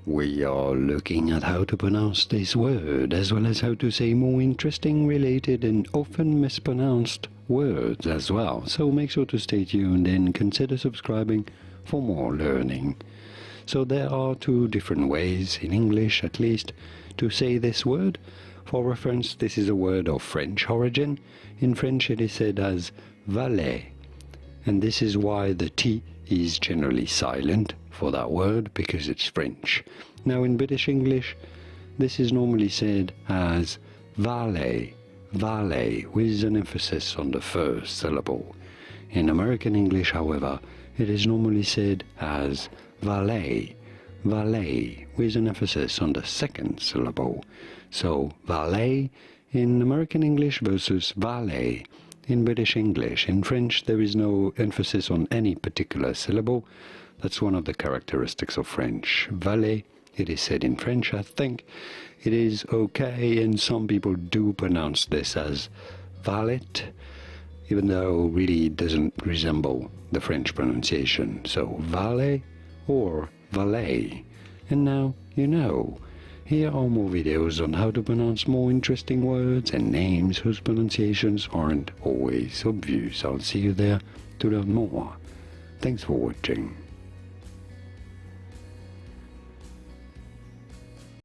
We are looking at how to pronounce this word, as well as how to say more interesting, related and often mispronounced words as well. So make sure to stay tuned and consider subscribing for more learning. So there are two different ways, in English at least, to say this word. For reference, this is a word of French origin. In French it is said as valet, and this is why the T is generally silent for that word, because it's French. Now in British English this is normally said as valet, valet, with an emphasis on the first syllable. In American English, however, it is normally said as valet, valet, with an emphasis on the second syllable. So valet in American English versus valet in British English. In French there is no emphasis on any particular syllable. That's one of the characteristics of French. Valet, it is said in French. I think it is okay, and some people do pronounce this as valet, even though really it doesn't resemble the French pronunciation. So valet or valet. And now you know. Here are more videos on how to pronounce more interesting words and names whose pronunciations aren't always obvious. I'll see you there to learn more. Thanks for watching.